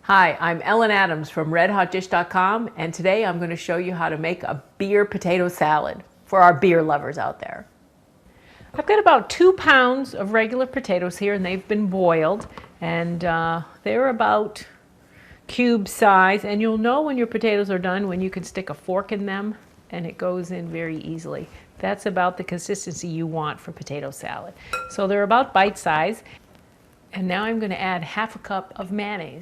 Hi, I'm Ellen Adams from RedHotDish.com, and today I'm going to show you how to make a beer potato salad for our beer lovers out there. I've got about 2 pounds of regular potatoes here, and they've been boiled, and they're about cube size, and you'll know when your potatoes are done when you can stick a fork in them and it goes in very easily. That's about the consistency you want for potato salad. So they're about bite size, and now I'm going to add half a cup of mayonnaise.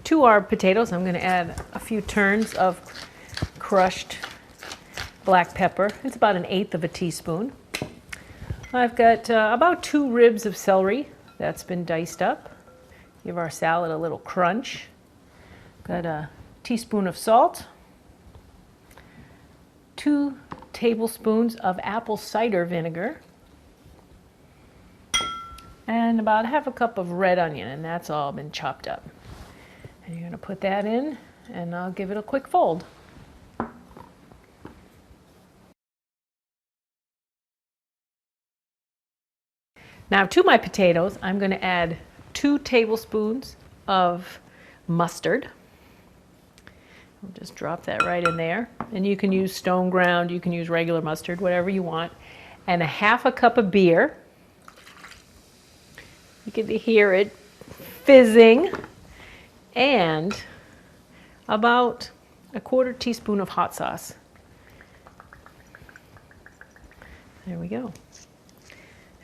To our potatoes, I'm going to add a few turns of crushed black pepper. It's about 1/8 of a teaspoon. I've got about 2 ribs of celery that's been diced up. Give our salad a little crunch. Got a teaspoon of salt. 2 tablespoons of apple cider vinegar. And about 1/2 cup of red onion, and that's all been chopped up. And you're going to put that in, and I'll give it a quick fold. Now to my potatoes, I'm going to add 2 tablespoons of mustard. I'll just drop that right in there. And you can use stone ground, you can use regular mustard, whatever you want. And 1/2 cup of beer. You can hear it fizzing. And about 1/4 teaspoon of hot sauce. There we go.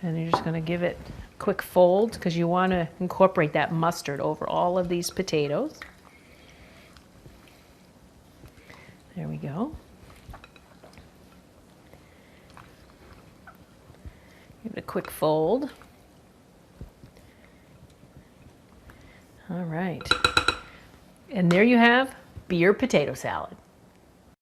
And you're just going to give it a quick fold because you want to incorporate that mustard over all of these potatoes. There we go. Give it a quick fold. All right. And there you have beer potato salad.